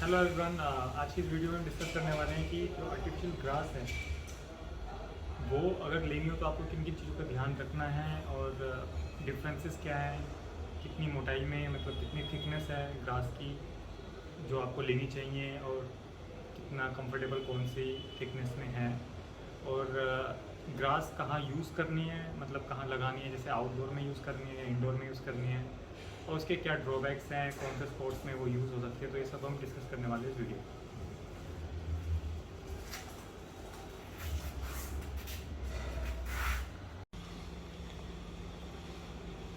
Hello everyone. आज की इस वीडियो में हम डिस्कस करने वाले हैं कि जो आर्टिफिशियल ग्रास है वो अगर लेनी हो तो आपको किन किन चीज़ों का ध्यान रखना है और डिफरेंसेस क्या हैं, कितनी मोटाई में मतलब कितनी थिकनेस है ग्रास की जो आपको लेनी चाहिए और कितना कंफर्टेबल कौन सी थिकनेस में है, और ग्रास कहाँ यूज़ करनी है, मतलब कहाँ लगानी है, जैसे आउटडोर में यूज़ करनी है या इंडोर में यूज़ करनी है, और उसके क्या ड्रॉबैक्स हैं, कौन से स्पोर्ट्स में वो यूज़ हो सकती है। तो ये सब हम डिस्कस करने वाले हैं इस वीडियो।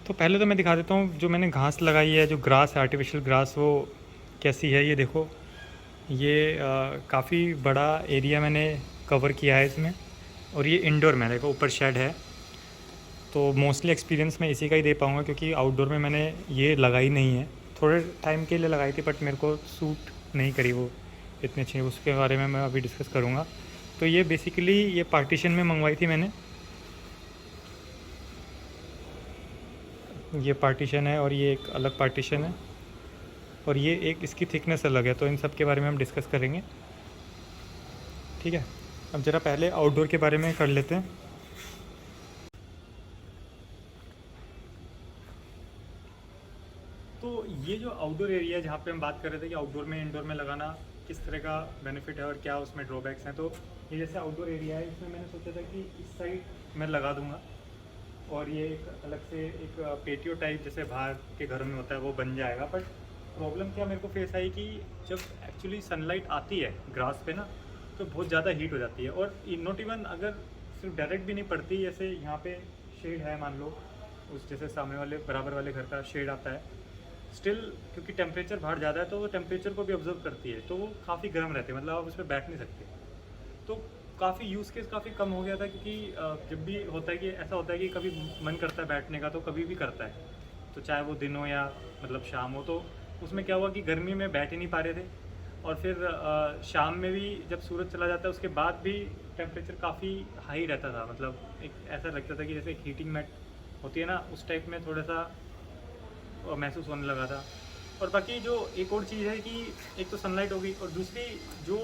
तो पहले तो मैं दिखा देता हूँ जो मैंने घास लगाई है, जो ग्रास है आर्टिफिशियल ग्रास, वो कैसी है। ये देखो, ये काफ़ी बड़ा एरिया मैंने कवर किया है इसमें, और ये इंडोर में देखो ऊपर शेड है। तो मोस्टली एक्सपीरियंस मैं इसी का ही दे पाऊँगा क्योंकि आउटडोर में मैंने ये लगाई नहीं है। थोड़े टाइम के लिए लगाई थी बट मेरे को सूट नहीं करी वो इतनी अच्छी, उसके बारे में मैं अभी डिस्कस करूँगा। तो ये बेसिकली ये पार्टीशन में मंगवाई थी मैंने। ये पार्टीशन है और ये एक अलग पार्टीशन है और ये एक इसकी थिकनेस अलग है। तो इन सब के बारे में हम डिस्कस करेंगे, ठीक है। अब ज़रा पहले आउटडोर के बारे में कर लेते हैं। तो ये जो आउटडोर एरिया है जहाँ पे हम बात कर रहे थे कि आउटडोर में इंडोर में लगाना किस तरह का बेनिफिट है और क्या उसमें ड्रॉबैक्स हैं, तो ये जैसे आउटडोर एरिया है इसमें मैंने सोचा था कि इस साइड मैं लगा दूंगा और ये एक अलग से एक पेटियो टाइप जैसे बाहर के घरों में होता है वो बन जाएगा। बट प्रॉब्लम क्या मेरे को फेस आई कि जब एक्चुअली सनलाइट आती है ग्रास पे ना तो बहुत ज़्यादा हीट हो जाती है, और नॉट इवन अगर सिर्फ डायरेक्ट भी नहीं पड़ती, जैसे यहाँ पे शेड है मान लो, उस जैसे सामने वाले बराबर वाले घर का शेड आता है, स्टिल क्योंकि टेम्परेचर बाहर ज़्यादा है तो वो टेम्परेचर को भी ऑब्जर्व करती है, तो वो काफ़ी गर्म रहती है, मतलब आप उस पर बैठ नहीं सकते। तो काफ़ी यूज़ केस काफ़ी कम हो गया था क्योंकि जब भी होता है कि ऐसा होता है कि कभी मन करता है बैठने का तो कभी भी करता है, तो चाहे वो दिन हो या मतलब शाम हो, तो उसमें क्या हुआ कि गर्मी में बैठ ही नहीं पा रहे थे। और फिर शाम में भी जब सूरज चला जाता है उसके बाद भी टेम्परेचर काफ़ी हाई रहता था, मतलब एक ऐसा लगता था कि जैसे एक हीटिंग मैट होती है ना, उस टाइप में थोड़ा सा महसूस होने लगा था। और बाकी जो एक और चीज़ है कि एक तो सनलाइट होगी और दूसरी जो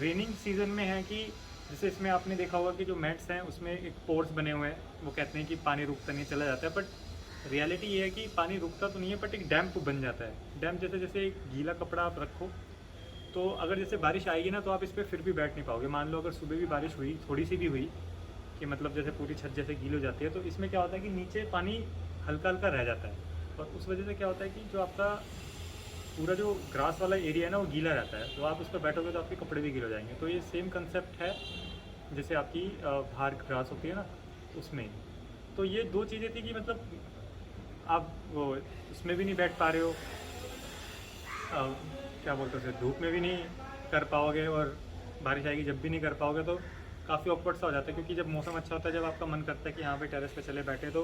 रेनिंग सीज़न में है कि जैसे इसमें आपने देखा होगा कि जो मैट्स हैं उसमें एक पोर्स बने हुए हैं, वो कहते हैं कि पानी रुकता नहीं चला जाता है, बट रियलिटी ये है कि पानी रुकता तो नहीं है बट एक डैम्प बन जाता है। डैम्प जैसे जैसे एक गीला कपड़ा आप रखो तो अगर जैसे बारिश आएगी ना तो आप इस पर फिर भी बैठ नहीं पाओगे। मान लो अगर सुबह भी बारिश हुई, थोड़ी सी भी हुई कि मतलब जैसे पूरी छत जैसे गीली हो जाती है, तो इसमें क्या होता है कि नीचे पानी हल्का हल्का रह जाता है, और उस वजह से क्या होता है कि जो आपका पूरा जो ग्रास वाला एरिया है ना वो गीला रहता है, तो आप उस पर बैठोगे तो आपके कपड़े भी गीले हो जाएंगे। तो ये सेम कंसेप्ट है जैसे आपकी बाहर ग्रास होती है ना उसमें। तो ये दो चीज़ें थी कि मतलब आप वो उसमें भी नहीं बैठ पा रहे हो, क्या बोलते हैं उसे, धूप में भी नहीं कर पाओगे, और बारिश आएगी जब भी नहीं कर पाओगे, तो काफ़ी ऑकवर्ड सा हो जाता है। क्योंकि जब मौसम अच्छा होता है, जब आपका मन करता है कि यहाँ पे टेरेस पे चले बैठे, तो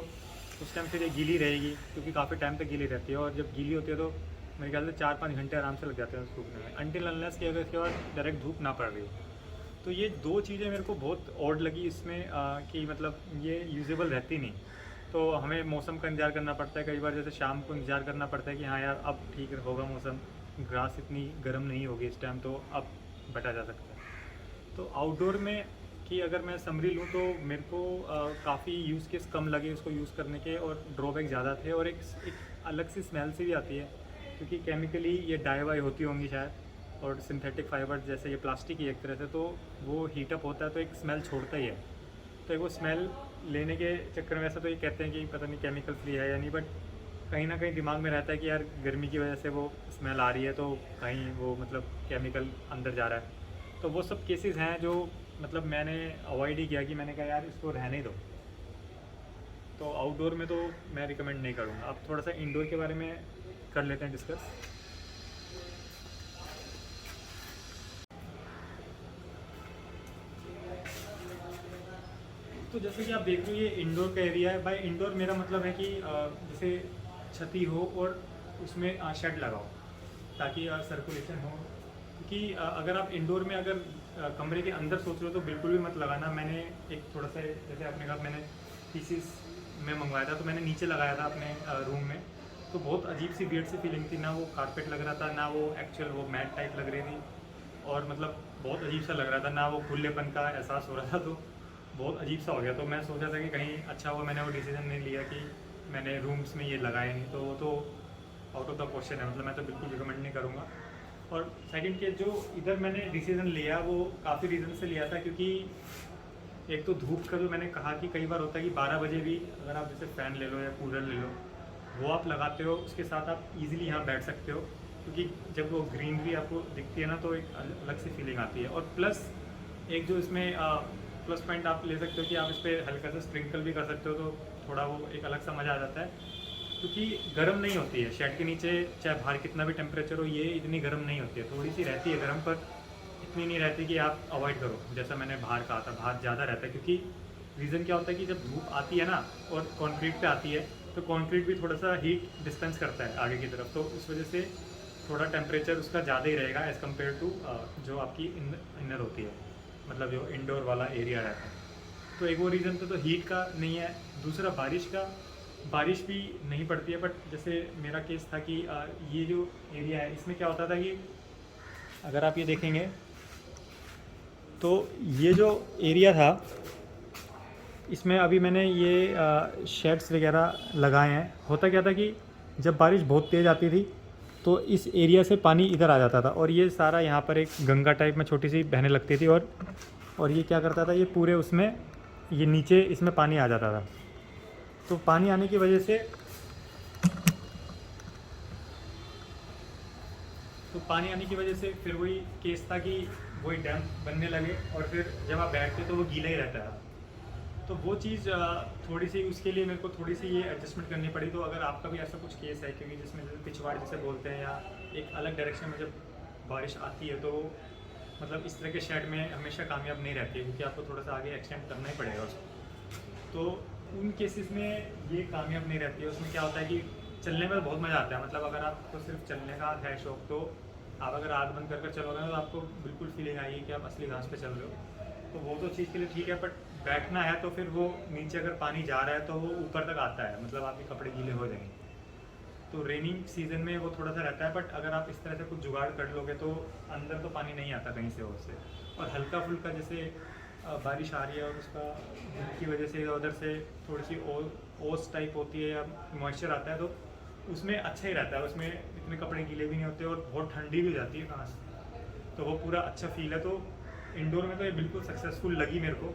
उस टाइम फिर ये गीली रहेगी क्योंकि काफ़ी टाइम तक गीली रहती है, और जब गीली होती है तो मेरे ख्याल से 4-5 घंटे आराम से लग जाते हैं सूखने में, अनटिल अनलेस कि अगर इसके बाद डायरेक्ट धूप ना पड़ रही हो। तो ये दो चीज़ें मेरे को बहुत ऑड लगी इसमें कि मतलब ये यूजेबल रहती नहीं। तो हमें मौसम का इंतज़ार करना पड़ता है, कई बार जैसे शाम को इंतज़ार करना पड़ता है कि हाँ यार अब ठीक होगा मौसम, ग्रास इतनी गर्म नहीं होगी इस टाइम, तो अब बैठा जा सकता है। तो आउटडोर में कि अगर मैं समरी लूँ तो मेरे को काफ़ी यूज़ केस कम लगे उसको यूज़ करने के, और ड्रॉबैक ज़्यादा थे, और एक अलग सी स्मेल सी भी आती है क्योंकि केमिकली ये डाई वाई होती होंगी शायद, और सिंथेटिक फाइबर जैसे ये प्लास्टिक ही एक तरह से, तो वो हीटअप होता है तो एक स्मेल छोड़ता ही है। तो एक वो स्मेल लेने के चक्कर में ऐसा तो ये कहते हैं कि पता नहीं केमिकल फ्री है या नहीं, बट कहीं ना कहीं दिमाग में रहता है कि यार गर्मी की वजह से वो स्मेल आ रही है तो कहीं वो मतलब केमिकल अंदर जा रहा है। तो वो सब केसेस हैं जो मतलब मैंने अवॉइड ही किया, कि मैंने कहा यार इसको रहने ही दो। तो आउटडोर में तो मैं रिकमेंड नहीं करूँगा। अब थोड़ा सा इंडोर के बारे में कर लेते हैं डिस्कस। तो जैसे कि आप देख रहे हो ये इंडोर का एरिया है। बाय इंडोर मेरा मतलब है कि जैसे छती हो और उसमें शेड लगाओ ताकि सर्कुलेशन हो। क्योंकि अगर आप इंडोर में अगर कमरे के अंदर सोच रहे हो तो बिल्कुल भी मत लगाना। मैंने एक थोड़ा सा जैसे आपने कहा मैंने पीसीस में मंगवाया था, तो मैंने नीचे लगाया था अपने रूम में, तो बहुत अजीब सी वियर्ड सी फीलिंग थी, ना वो कारपेट लग रहा था, ना वो एक्चुअल वो मैट टाइप लग रही थी, और मतलब बहुत अजीब सा लग रहा था, ना वो खुलेपन का एहसास हो रहा था। तो बहुत अजीब सा हो गया। तो मैं सोचा था कि कहीं अच्छा हुआ मैंने वो डिसीज़न नहीं लिया कि मैंने रूम्स में ये लगाए नहीं, तो वो तो आउट ऑफ द क्वेश्चन है, मतलब मैं तो बिल्कुल रिकमेंड नहीं करूँगा। और सेकंड के जो इधर मैंने डिसीज़न लिया वो काफ़ी रीज़न से लिया था, क्योंकि एक तो धूप का जो मैंने कहा कि कई बार होता है कि 12 बजे भी अगर आप जैसे फ़ैन ले लो या कूलर ले लो, वो आप लगाते हो, उसके साथ आप इजीली यहाँ बैठ सकते हो, क्योंकि जब वो ग्रीनरी आपको दिखती है ना तो एक अलग सी फीलिंग आती है। और प्लस एक जो इसमें प्लस पॉइंट आप ले सकते हो कि आप इस पर हल्का सा स्प्रिंकल भी कर सकते हो, तो थोड़ा वो एक अलग सा मज़ा आ जाता है, क्योंकि गर्म नहीं होती है शेड के नीचे, चाहे बाहर कितना भी टेम्परेचर हो, ये इतनी गर्म नहीं होती है, थोड़ी सी रहती है गर्म, पर इतनी नहीं रहती कि आप अवॉइड करो। जैसा मैंने बाहर कहा था, बाहर ज़्यादा रहता है, क्योंकि रीज़न क्या होता है कि जब धूप आती है ना और कंक्रीट पे आती है, तो कंक्रीट भी थोड़ा सा हीट डिस्पेंस करता है आगे की तरफ, तो उस वजह से थोड़ा टेम्परेचर उसका ज़्यादा ही रहेगा एज़ कम्पेयर टू जो आपकी इनर होती है, मतलब जो इंडोर वाला एरिया रहता है। तो एक वो रीज़न तो हीट का नहीं है। दूसरा बारिश का, बारिश भी नहीं पड़ती है, बट जैसे मेरा केस था कि ये जो एरिया है इसमें क्या होता था कि अगर आप ये देखेंगे तो ये जो एरिया था इसमें अभी मैंने ये शेड्स वगैरह लगाए हैं। होता क्या था कि जब बारिश बहुत तेज़ आती थी तो इस एरिया से पानी इधर आ जाता था, और ये सारा यहाँ पर एक गंगा टाइप में छोटी सी बहने लगती थी, और ये क्या करता था, ये पूरे उसमें ये नीचे इसमें पानी आ जाता था। तो पानी आने की वजह से फिर वही केस था कि वही डैम बनने लगे, और फिर जब आप बैठते तो वो गीला ही रहता है। तो वो चीज़ थोड़ी सी उसके लिए मेरे को थोड़ी सी ये एडजस्टमेंट करनी पड़ी। तो अगर आपका भी ऐसा कुछ केस है, क्योंकि जिसमें जैसे पिछवाड़ जिसे बोलते हैं, या एक अलग डायरेक्शन में जब बारिश आती है, तो मतलब इस तरह के शेड में हमेशा कामयाब नहीं रहती है, क्योंकि आपको थोड़ा सा आगे एक्सटेंड करना ही पड़ेगा उसको। तो उन केसेस में ये कामयाब नहीं रहती है। उसमें क्या होता है कि चलने में बहुत मज़ा आता है, मतलब अगर आपको सिर्फ चलने का है शौक, तो आप अगर आँख बंद कर चलोगे ना तो आपको बिल्कुल फीलिंग आएगी कि आप असली घास पे चल रहे हो। तो वो तो चीज़ के लिए ठीक है, बट बैठना है तो फिर वो नीचे अगर पानी जा रहा है तो वो ऊपर तक आता है, मतलब आपके कपड़े गीले हो जाएंगे। तो रेनिंग सीजन में वो थोड़ा सा रहता है, बट अगर आप इस तरह से कुछ जुगाड़ कर लोगे तो अंदर तो पानी नहीं आता कहीं से उससे। और हल्का फुल्का जैसे बारिश आ रही है और उसका की वजह से उधर से थोड़ी सी ओस टाइप होती है या मॉइस्चर आता है, तो उसमें अच्छा ही रहता है, उसमें इतने कपड़े गीले भी नहीं होते और बहुत ठंडी भी हो जाती है घास, तो वो पूरा अच्छा फील है। तो इंडोर में तो ये बिल्कुल सक्सेसफुल लगी मेरे को।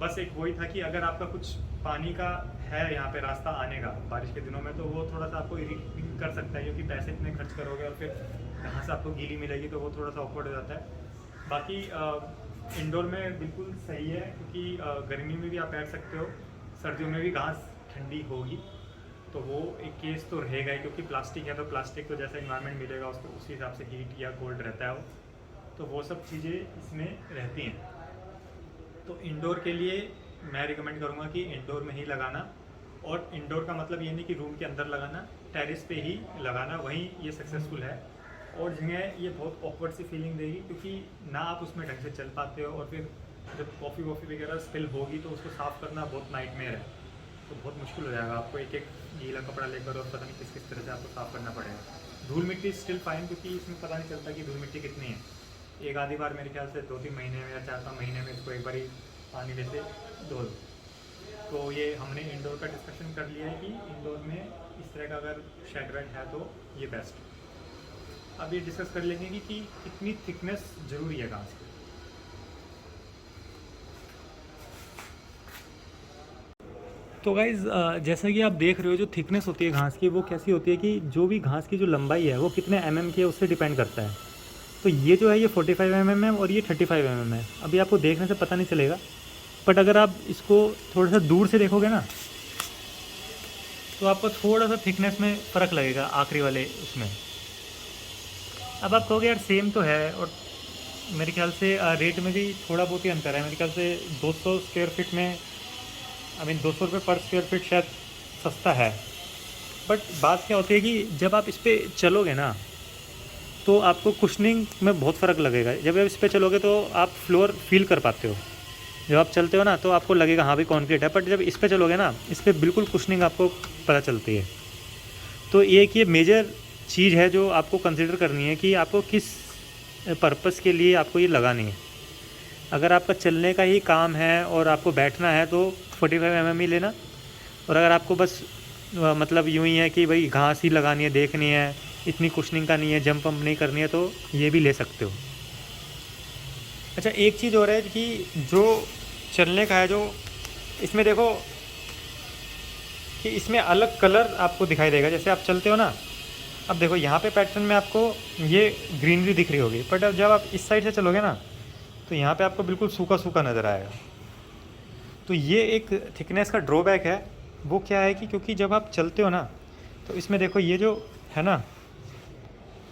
बस एक वही था कि अगर आपका कुछ पानी का है यहाँ पे रास्ता आने का बारिश के दिनों में, तो वो थोड़ा सा आपको इरिटेट कर सकता है, क्योंकि पैसे इतने खर्च करोगे और फिर यहाँ से आपको गीली मिलेगी, तो वो थोड़ा सा ऑकवर्ड हो जाता है। बाकी इंडोर में बिल्कुल सही है, क्योंकि गर्मी में भी आप बैठ सकते हो, सर्दियों में भी घास ठंडी होगी, तो वो एक केस तो रहेगा ही, क्योंकि प्लास्टिक है, तो प्लास्टिक तो जैसा इन्वायरमेंट मिलेगा उसको उसी हिसाब से हीट या कोल्ड रहता है वो, तो वो सब चीज़ें इसमें रहती हैं। तो इंडोर के लिए मैं रिकमेंड करूँगा कि इंडोर में ही लगाना, और इंडोर का मतलब ये नहीं कि रूम के अंदर लगाना, टेरेस पे ही लगाना, वहीं ये सक्सेसफुल है। और जगह ये बहुत ऑकवर्ड सी फीलिंग देगी, क्योंकि ना आप उसमें ढंग से चल पाते हो, और फिर जब कॉफ़ी वगैरह स्पिल होगी तो उसको साफ़ करना बहुत नाइटमेयर है, तो बहुत मुश्किल हो जाएगा आपको एक एक गीला कपड़ा लेकर, और पता नहीं किस किस तरह से आपको साफ़ करना पड़ेगा। धूल मिट्टी स्टिल फाइन, क्योंकि इसमें पता नहीं चलता कि धूल मिट्टी कितनी है। एक आधी बार मेरे ख्याल से 2-3 महीने में या 4-5 महीने में इसको एक बार ही पानी में से धो दो। तो ये हमने इंडोर का डिस्कशन कर लिया है कि इंडोर में इस तरह का अगर शेड वेड है तो ये बेस्ट। अब ये डिस्कस कर लेंगे कि कितनी थिकनेस ज़रूरी है घास की। तो गाइज़ जैसा कि आप देख रहे हो, जो थिकनेस होती है घास की वो कैसी होती है कि जो भी घास की जो लंबाई है वो कितने mm की है उससे डिपेंड करता है। तो ये जो है ये 45 mm है और ये 35 mm है। अभी आपको देखने से पता नहीं चलेगा, बट अगर आप इसको थोड़ा सा दूर से देखोगे ना तो आपको थोड़ा सा थिकनेस में फ़र्क लगेगा आखिरी वाले उसमें। अब आप कहोगे यार सेम तो है, और मेरे ख्याल से रेट में भी थोड़ा बहुत ही अंतर है। मेरे ख्याल से 200 स्क्वायर फीट में 200 रुपये पर स्क्वायर फीट शायद सस्ता है। बट बात क्या होती है कि जब आप इस पर चलोगे ना तो आपको कुशनिंग में बहुत फ़र्क लगेगा। जब आप इस पर चलोगे तो आप फ्लोर फील कर पाते हो, जब आप चलते हो ना तो आपको लगेगा हाँ भी कॉन्क्रीट है, बट जब इस पर चलोगे ना इस पर बिल्कुल कुशनिंग आपको पता चलती है। तो एक ये मेजर चीज़ है जो आपको कंसिडर करनी है कि आपको किस पर्पस के लिए आपको ये लगानी है। अगर आपका चलने का ही काम है और आपको बैठना है तो 45 mm ही लेना, और अगर आपको बस मतलब यूँ ही है कि भाई घास ही लगानी है, देखनी है, इतनी कुशनिंग का नहीं है, जंप वम्प नहीं करनी है, तो ये भी ले सकते हो। अच्छा, एक चीज़ और है कि जो चलने का है, जो इसमें देखो कि इसमें अलग कलर आपको दिखाई देगा जैसे आप चलते हो ना। अब देखो यहाँ पे पैटर्न में आपको ये ग्रीनरी दिख रही होगी, बट अब जब आप इस साइड से चलोगे ना तो यहाँ पे आपको बिल्कुल सूखा सूखा नज़र आएगा। तो ये एक थिकनेस का ड्रॉबैक है। वो क्या है कि क्योंकि जब आप चलते हो ना तो इसमें देखो ये जो है ना,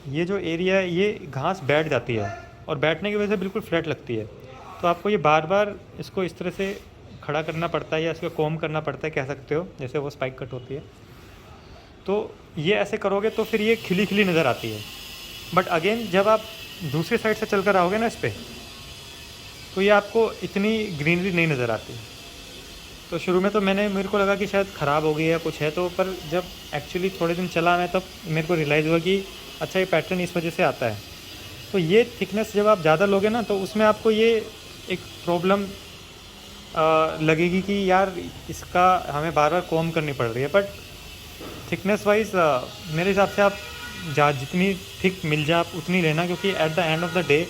ये जो एरिया है ये घास बैठ जाती है, और बैठने की वजह से बिल्कुल फ्लैट लगती है। तो आपको ये बार बार इसको इस तरह से खड़ा करना पड़ता है, या इसको कॉम करना पड़ता है, कह सकते हो, जैसे वो स्पाइक कट होती है। तो ये ऐसे करोगे तो फिर ये खिली खिली नज़र आती है। बट अगेन जब आप दूसरी साइड से चल कर आओगे ना इस पर, तो ये आपको इतनी ग्रीनरी नहीं नज़र आती। तो शुरू में तो मेरे को लगा कि शायद ख़राब हो गई है कुछ है, तो पर जब एक्चुअली थोड़े दिन चला मैं तब मेरे को रियलाइज़ हुआ कि अच्छा ये पैटर्न इस वजह से आता है। तो ये थिकनेस जब आप ज़्यादा लोगे ना तो उसमें आपको ये एक प्रॉब्लम लगेगी कि यार इसका हमें बार बार कॉम करनी पड़ रही है। बट थिकनेस वाइज मेरे हिसाब से आप जितनी थिक मिल जाए आप उतनी लेना, क्योंकि at the end of the day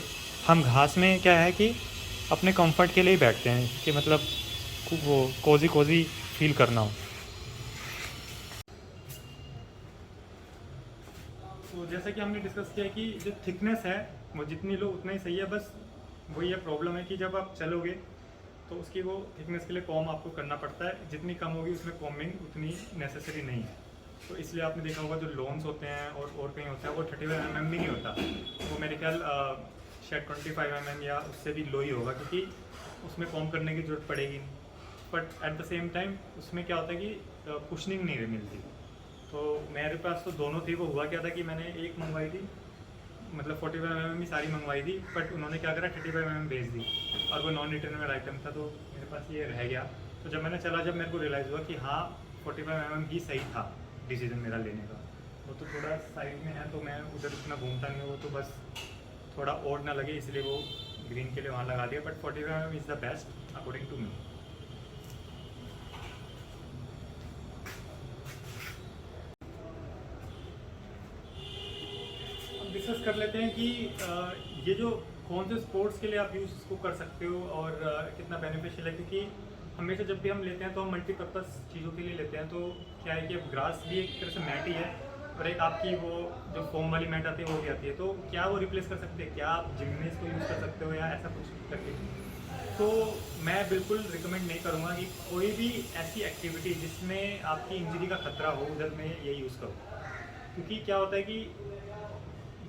हम घास में क्या है कि अपने कंफर्ट के लिए ही बैठते हैं, कि मतलब वो कोजी फील करना हो। तो जैसा कि हमने डिस्कस किया कि जो थिकनेस है वो जितनी लो उतना ही सही है। बस वही ये प्रॉब्लम है कि जब आप चलोगे तो उसकी वो थिकनेस के लिए कॉम आपको करना पड़ता है, जितनी कम होगी उसमें कॉमिंग उतनी नेसेसरी नहीं है। तो इसलिए आपने देखा होगा जो लोन्स होते हैं और कहीं होता है वो 35 mm भी नहीं होता, वो मेरे ख्याल शायद 25 mm या उससे भी लो ही होगा, क्योंकि उसमें कॉम करने की ज़रूरत पड़ेगी नहीं। But at the same time उसमें क्या होता है कि कुशनिंग नहीं मिलती। तो मेरे पास तो दोनों थी। वो हुआ क्या था कि मैंने एक मंगवाई थी, मतलब 45 mm ही सारी मंगवाई थी, बट उन्होंने क्या करा 35 mm भेज दी, और वो नॉन रिटर्नेबल आइटम था, तो मेरे पास ये रह गया। तो जब मैंने चला, जब मेरे को रियलाइज़ हुआ कि हाँ 45 mm ही सही था डिसीजन मेरा लेने का। वो तो थोड़ा साइड में है तो मैं उधर इतना घूमता नहीं हूँ, वो तो बस थोड़ा ओड ना लगे इसलिए वो ग्रीन के लिए वहाँ लगा दिया। But 45 mm is the best according to me. Discuss कर लेते हैं कि ये जो कौन से स्पोर्ट्स के लिए आप यूज़ इसको कर सकते हो और कितना बेनिफिशियल है, क्योंकि हमेशा जब भी हम लेते हैं तो हम मल्टीपर्पज़ चीज़ों के लिए लेते हैं। तो क्या है कि अब ग्रास भी एक तरह से मैट ही है, और एक आपकी वो जो फोम वाली मैट आती है वो भी आती है। तो क्या वो रिप्लेस कर सकते हैं? क्या आप जिम में इसको यूज़ कर सकते हो या ऐसा कुछ करके? तो मैं बिल्कुल रिकमेंड नहीं करूँगा कि कोई भी ऐसी एक्टिविटी जिसमें आपकी इंजरी का खतरा हो उधर में ये यूज़ करो, क्योंकि क्या होता है कि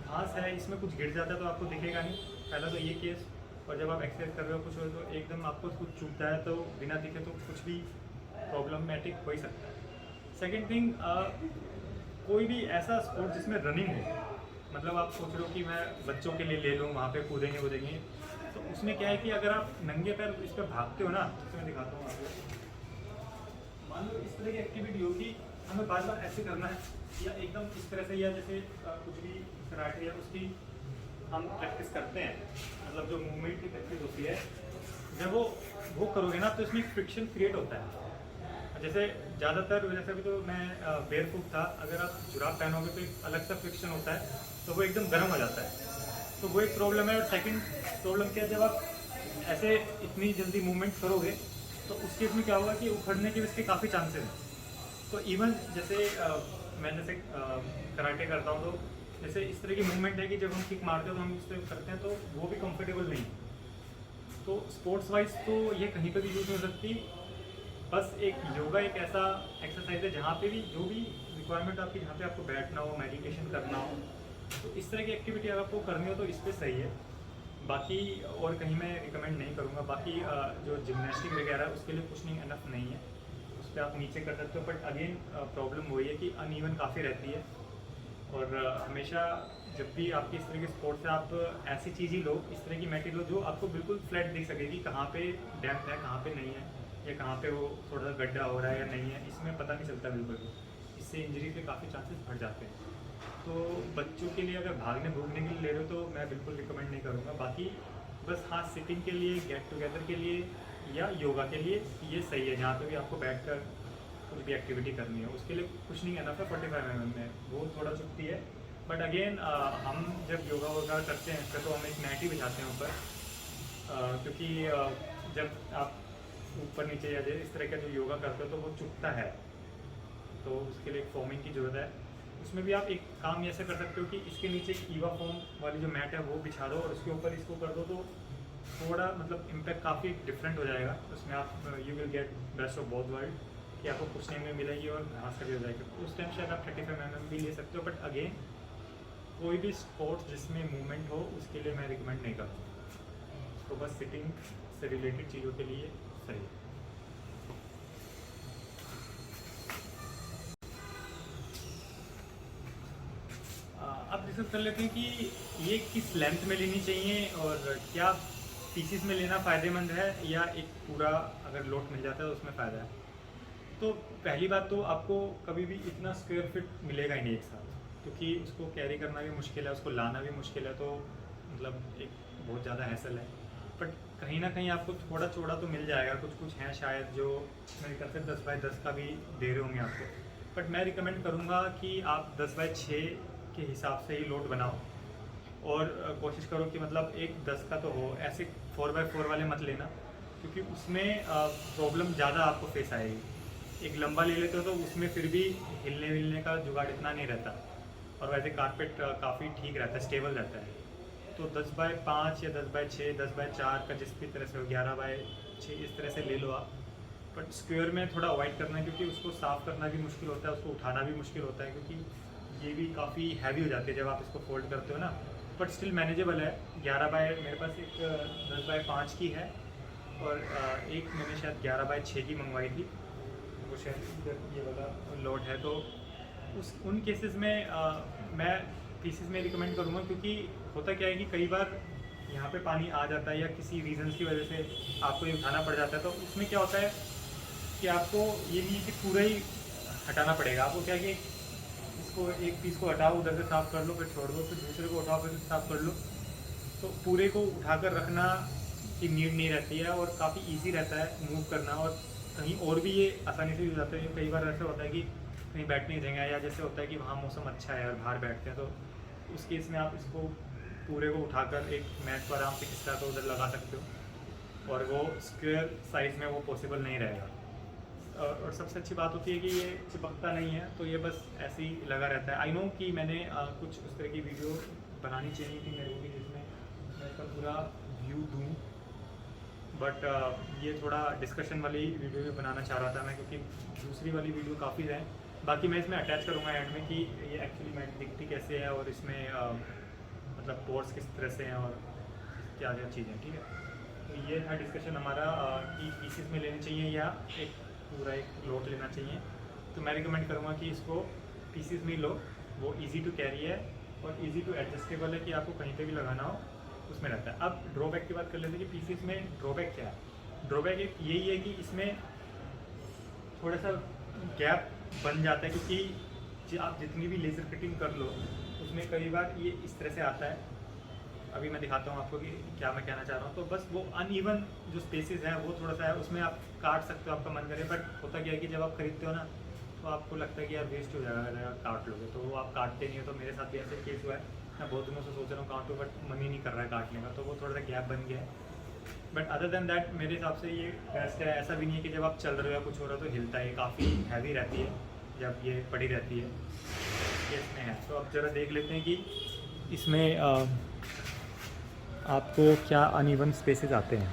घास है, इसमें कुछ गिर जाता है तो आपको दिखेगा नहीं, पहला तो ये केस। और जब आप एक्सरसाइज कर रहे हो कुछ हो तो एकदम आपको कुछ चूकता है तो बिना दिखे तो कुछ भी प्रॉब्लमेटिक हो ही सकता है। सेकेंड थिंग, कोई भी ऐसा स्पोर्ट जिसमें रनिंग हो, मतलब आप सोच रहे हो कि मैं बच्चों के लिए ले लूँ, वहाँ पे कूदेंगे, तो उसमें क्या है कि अगर आप नंगे पैर इस पर भागते हो ना, तो मैं दिखाता हूँ आपको। मान लो इस तरह की एक्टिविटी हो कि हमें बार बार ऐसे करना है, या एकदम इस तरह से, या जैसे कुछ भी कराटे या उसकी हम प्रैक्टिस करते हैं, मतलब जो मूवमेंट की प्रैक्टिस होती है, जब वो करोगे ना तो इसमें फ्रिक्शन क्रिएट होता है। जैसे ज़्यादातर, जैसे अभी तो मैं बेयरफुट था, अगर आप जुराब पहनोगे तो एक अलग सा फ्रिक्शन होता है, तो वो एकदम गर्म हो जाता है, तो वो एक प्रॉब्लम है। और सेकंड प्रॉब्लम क्या है, जब आप ऐसे इतनी जल्दी मूवमेंट करोगे तो उस केस में क्या होगा कि उखड़ने के इसके काफ़ी चांसेस हैं। तो इवन जैसे मैं जैसे कराटे करता हूँ, तो जैसे इस तरह की मूवमेंट है कि जब हम किक मारते हो तो हम इस तरह करते हैं, तो वो भी कंफर्टेबल नहीं है। तो स्पोर्ट्स वाइज तो ये कहीं पर भी यूज़ हो सकती। बस एक योगा एक ऐसा एक्सरसाइज है जहाँ पे भी जो भी रिक्वायरमेंट आपकी, जहाँ पे आपको बैठना हो, मेडिटेशन करना हो, तो इस तरह की एक्टिविटी अगर आपको करनी हो तो इस पर सही है। बाकी और कहीं मैं रिकमेंड नहीं करूँगा। बाकी जो जिम्नास्टिक वगैरह है उसके लिए कुशनिंग एनफ नहीं है, उस पर आप नीचे कर सकते हो। बट अगेन प्रॉब्लम वही है कि अनइवन काफ़ी रहती है, और हमेशा जब भी आपकी इस तरह की स्पोर्ट्स है आप ऐसी चीज़ ही लो, इस तरह की मैट ही लो जो आपको बिल्कुल फ्लैट दिख सकेगी, कहाँ पे डेप्थ है कहाँ पे नहीं है, या कहाँ पे वो थोड़ा सा गड्ढा हो रहा है या नहीं है, इसमें पता नहीं चलता बिल्कुल भी। इससे इंजरी के काफ़ी चांसेस बढ़ जाते हैं। तो बच्चों के लिए अगर भागने भूगने के लिए ले रहे हो तो मैं बिल्कुल रिकमेंड नहीं करूँगा। बाकी बस हाँ, सिटिंग के लिए, गेट टुगेदर के लिए या योगा के लिए ये सही है, जहाँ पे भी आपको बैठ कर कुछ भी एक्टिविटी करनी है उसके लिए कुछ नहीं कहना था 45 mm में, वो थोड़ा चुपती है। बट अगेन हम जब योगा वगैरह करते हैं तो हम एक नेट ही बिछाते हैं ऊपर, क्योंकि जब आप ऊपर नीचे या इस तरह का जो योगा करते हो तो वो चुभता है, तो उसके लिए एक फॉर्मिंग की ज़रूरत है। उसमें भी आप एक काम ऐसे कर सकते हो कि इसके नीचे एक ईवा फॉर्म वाली जो मैट है वो बिछा दो और उसके ऊपर इसको कर दो, तो थोड़ा मतलब इम्पैक्ट काफ़ी डिफरेंट हो जाएगा। उसमें आप you will get best of both world, कि आपको कुछ नहीं में मिलेगी और घास का भी हो जाएगा। उस टाइम शायद आप 35 mm भी ले सकते हो। बट अगेन कोई भी स्पोर्ट्स जिसमें मूवमेंट हो उसके लिए मैं रिकमेंड नहीं करूँगा, तो बस सिटिंग से रिलेटेड चीज़ों के लिए सही है। अब डिस्कस कर लेते हैं कि ये किस लेंथ में लेनी चाहिए और क्या पीसीस में लेना फ़ायदेमंद है या एक पूरा अगर लोट मिल जाता है तो उसमें फ़ायदा है। तो पहली बात तो आपको कभी भी इतना स्क्वायर फिट मिलेगा ही नहीं एक साथ, क्योंकि उसको कैरी करना भी मुश्किल है, उसको लाना भी मुश्किल है, तो मतलब एक बहुत ज़्यादा हैसल है। बट कहीं ना कहीं आपको थोड़ा चौड़ा तो मिल जाएगा, कुछ हैं शायद जो मेरे ख्याल से 10x10 का भी दे रहे होंगे आपको। बट मैं रिकमेंड करूँगा कि आप 10x6 के हिसाब से ही लोड बनाओ और कोशिश करो कि मतलब एक 10 का तो हो, ऐसे 4x4 वाले मत लेना, क्योंकि उसमें प्रॉब्लम ज़्यादा आपको फेस आएगी। एक लंबा ले लेते हो तो उसमें फिर भी हिलने विलने का जुगाड़ इतना नहीं रहता, और वैसे कारपेट काफ़ी ठीक रहता है, स्टेबल रहता है। तो 10x5 या 10x6, 10x4 का जिस भी तरह से हो, 11x6 इस तरह से ले लो आप। बट स्क्वायर में थोड़ा अवॉइड करना है, क्योंकि उसको साफ़ करना भी मुश्किल होता है, उसको उठाना भी मुश्किल होता है, क्योंकि ये भी काफ़ी हैवी हो जाती है जब आप इसको फोल्ड करते हो ना। बट स्टिल मैनेजेबल है। 11x मेरे पास एक 10x5 की है और एक मैंने शायद 11x6 की मंगवाई थी, वो शायद इधर ये वाला लोड है। तो उन केसेस में मैं पीसीस में रिकमेंड करूँगा, क्योंकि होता क्या है कि कई बार यहाँ पे पानी आ जाता है या किसी रीज़न की वजह से आपको ये उठाना पड़ जाता है, तो उसमें क्या होता है कि आपको ये नहीं है कि पूरा ही हटाना पड़ेगा। आपको क्या है कि इसको एक पीस को हटाओ, उधर से साफ़ कर लो, फिर छोड़ दो, फिर दूसरे को उठाओ, फिर साफ़ कर लो। तो पूरे को उठाकर रखना की नीड नहीं रहती है और काफ़ी ईजी रहता है मूव करना, और कहीं और भी ये आसानी से हो जाता है। कई बार ऐसा होता है कि कहीं बैठने की जगह, या जैसे होता है कि वहाँ मौसम अच्छा है और बाहर बैठते हैं, तो उस केस में आप इसको पूरे को उठाकर एक मैट पर आराम से खिसका कर उधर लगा सकते हो, और वो स्क्वायर साइज़ में वो पॉसिबल नहीं रहेगा। और सबसे अच्छी बात होती है कि ये चिपकता नहीं है, तो ये बस ऐसे ही लगा रहता है। आई नो कि मैंने कुछ उस तरह की वीडियो बनानी चाहिए थी मेरे को भी, जिसमें मैं इसका पूरा व्यू दूँ, बट ये थोड़ा डिस्कशन वाली वीडियो भी बनाना चाह रहा था मैं, क्योंकि दूसरी वाली वीडियो काफ़ी है। बाकी मैं इसमें अटैच करूँगा एंड में कि ये एक्चुअली मैट दिखती कैसे है और इसमें मतलब पोर्स किस तरह से हैं और क्या क्या चीज़ें, ठीक है। तो ये था डिस्कशन हमारा कि पीसेस में लेने चाहिए या एक पूरा एक लोट लेना चाहिए। तो मैं रिकमेंड करूँगा कि इसको पीसेस में लो, वो इजी टू कैरी है और इजी टू एडजस्टेबल है, कि आपको कहीं पे भी लगाना हो उसमें रहता है। अब ड्रॉबैक की बात कर लेते हैं कि पीसेस में ड्रॉबैक क्या है। ड्रॉबैक एक यही है कि इसमें थोड़ा सा गैप बन जाता है, क्योंकि आप जितनी भी लेज़र कटिंग कर लो उसमें कई बार ये इस तरह से आता है। अभी मैं दिखाता हूँ आपको कि क्या मैं कहना चाह रहा हूँ। तो बस वो अनइवन जो स्पेसेस हैं वो थोड़ा सा है, उसमें आप काट सकते हो, आपका मन करे। बट होता क्या है कि जब आप खरीदते हो ना, तो आपको लगता है कि यार वेस्ट हो जाएगा अगर काट लोगे, तो वो आप काटते नहीं हो। तो मेरे साथ भी ऐसे केस हुआ है, मैं बहुत दिनों से सोच रहा हूँ काटूँ, बट मन ही नहीं कर रहा है काटने का, तो वो थोड़ा सा गैप बन गया है। बट अदर देन दैट मेरे हिसाब से ये बेस्ट है। ऐसा भी नहीं है कि जब आप चल रहे हो या कुछ हो रहा है तो हिलता है, काफ़ी हैवी रहती है जब ये पड़ी रहती है। ये इसमें है, तो अब ज़रा देख लेते हैं कि इसमें आपको क्या अनइवन स्पेसेस आते हैं।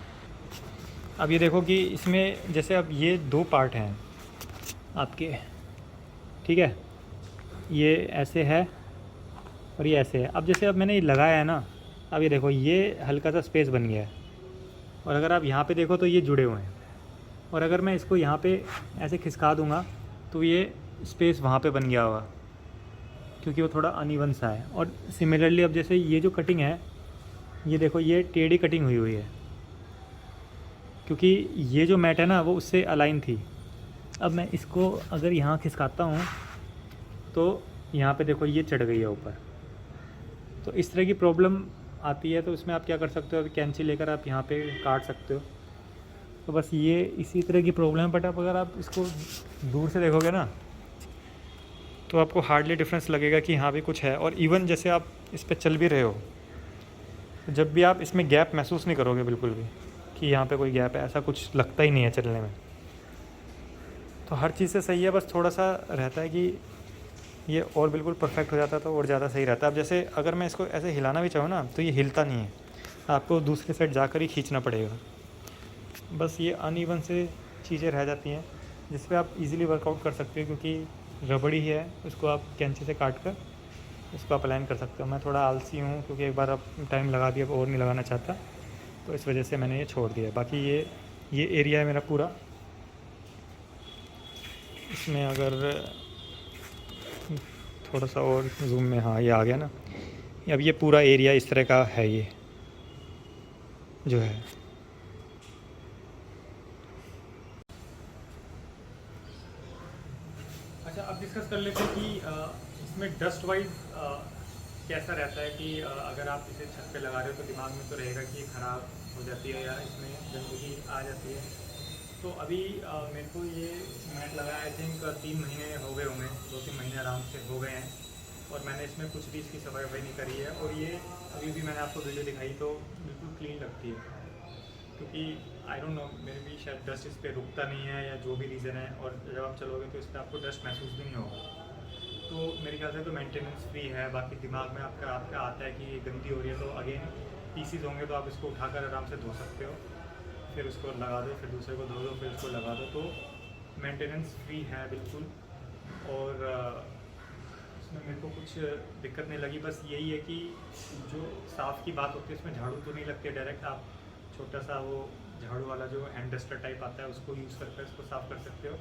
अब ये देखो कि इसमें जैसे अब ये दो पार्ट हैं आपके, ठीक है, ये ऐसे है और ये ऐसे है। अब जैसे अब मैंने ये लगाया है ना, अब ये देखो ये हल्का सा स्पेस बन गया है, और अगर आप यहाँ पे देखो तो ये जुड़े हुए हैं, और अगर मैं इसको यहाँ पे ऐसे खिसका दूँगा तो ये स्पेस वहाँ पे बन गया होगा, क्योंकि वो थोड़ा अनइवन सा है। और सिमिलरली अब जैसे ये जो कटिंग है, ये देखो ये टेढ़ी कटिंग हुई हुई है, क्योंकि ये जो मैट है ना वो उससे अलाइन थी। अब मैं इसको अगर यहाँ खिसकाता हूँ तो यहाँ पे देखो ये चढ़ गई है ऊपर। तो इस तरह की प्रॉब्लम आती है, तो इसमें आप क्या कर सकते हो, कैंची लेकर आप यहाँ पे काट सकते हो। तो बस ये इसी तरह की प्रॉब्लम है। बट आप अगर आप इसको दूर से देखोगे ना तो आपको हार्डली डिफरेंस लगेगा कि यहाँ भी कुछ है। और इवन जैसे आप इस पर चल भी रहे हो, तो जब भी आप इसमें गैप महसूस नहीं करोगे बिल्कुल भी कि यहाँ पे कोई गैप है, ऐसा कुछ लगता ही नहीं है चलने में। तो हर चीज़ से सही है, बस थोड़ा सा रहता है कि ये और बिल्कुल परफेक्ट हो जाता तो और ज़्यादा सही रहता। अब जैसे अगर मैं इसको ऐसे हिलाना भी चाहूँ ना तो ये हिलता नहीं है, आपको दूसरी साइड जाकर ही खींचना पड़ेगा। बस ये अनइवन से चीज़ें रह जाती हैं जिस पे आप इजीली वर्कआउट कर सकते हो, क्योंकि रबड़ी है, उसको आप कैंची से काट कर इसको आप अलाइन कर सकते हो। मैं थोड़ा आलसी हूँ क्योंकि एक बार अब टाइम लगा दिया, अब और नहीं लगाना चाहता, तो इस वजह से मैंने ये छोड़ दिया। बाकी ये एरिया है मेरा पूरा। इसमें अगर थोड़ा सा और जूम में, हाँ ये आ गया ना, अब ये पूरा एरिया इस तरह का है ये जो है। अच्छा, अब डिस्कस कर लेते हैं कि इसमें डस्ट वाइज कैसा रहता है कि अगर आप इसे छत पे लगा रहे हो तो दिमाग में तो रहेगा कि ये ख़राब हो जाती है या इसमें गंदगी आ जाती है। तो अभी मेरे को ये मैट लगाया आई थिंक 3 महीने हो गए होंगे, 2-3 महीने आराम से हो गए हैं, और मैंने इसमें कुछ भी इसकी सफाई वफाई नहीं करी है। और ये अभी भी मैंने आपको वीडियो दिखाई तो बिल्कुल क्लीन लगती है, क्योंकि आई डोंट नो, मेरे भी शायद डस्ट इस पर रुकता नहीं है या जो भी रीज़न है, और जब आप चलोगे तो इस पर आपको डस्ट महसूस भी नहीं होगा। तो मेरे ख्याल से तो मेंटेनेंस फ्री है। बाकी दिमाग में आपका आता है कि ये गंदी हो रही है, तो अगेन पीसीज होंगे तो आप इसको उठाकर आराम से धो सकते हो, फिर उसको लगा दो, फिर दूसरे को धो दो, फिर उसको लगा दो। तो मेंटेनेंस फ्री है बिल्कुल। और इसमें मेरे को कुछ दिक्कत नहीं लगी। बस यही है कि जो साफ़ की बात होती है इसमें झाड़ू तो नहीं लगती है डायरेक्ट, आप छोटा सा वो झाड़ू वाला जो हैंड डस्टर टाइप आता है उसको यूज़ करके इसको साफ़ कर सकते हो।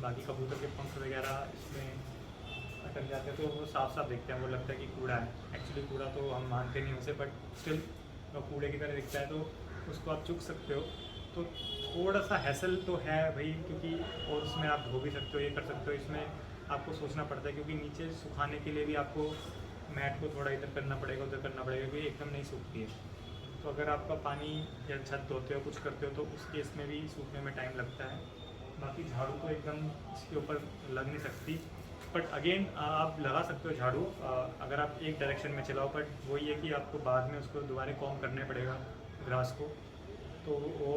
बाकी कबूतर के पंख वगैरह इसमें अटक जाते हैं तो वो साफ साफ दिखते हैं, वो लगता है कि कूड़ा है। एक्चुअली कूड़ा तो हम मानते नहीं उसे, बट स्टिल वो कूड़े की तरह दिखता है, तो उसको आप चुक सकते हो। तो थोड़ा सा हैसल तो है भाई, क्योंकि और उसमें आप धो भी सकते हो, ये कर सकते हो। इसमें आपको सोचना पड़ता है क्योंकि नीचे सुखाने के लिए भी आपको मैट को थोड़ा इधर करना पड़ेगा, उधर करना पड़ेगा, क्योंकि एकदम नहीं सूखती है। तो अगर आपका पानी या छत धोते हो, कुछ करते हो, तो उस केस में भी सूखने में टाइम लगता है। बाकी झाड़ू तो एकदम इसके ऊपर लग नहीं सकती, बट अगेन आप लगा सकते हो झाड़ू अगर आप एक डायरेक्शन में चलाओ। बट वही है कि आपको बाद में उसको दोबारा कॉम्ब करने पड़ेगा ग्रास को, तो वो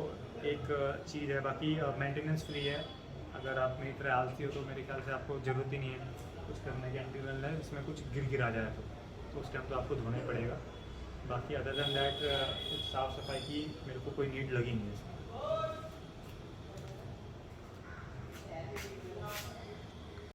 एक चीज़ है। बाकी मेंटेनेंस फ्री है। अगर आप मेरी तरह आलसी हो तो मेरे ख्याल से आपको ज़रूरत ही नहीं है कुछ करने की। एंटीरियल है, इसमें कुछ गिर आ जाए तो उस टाइम तो आपको धोना ही पड़ेगा। बाकी अदर दैन दैट कुछ साफ़ सफाई की मेरे को कोई नीड लगी नहीं है इसमें।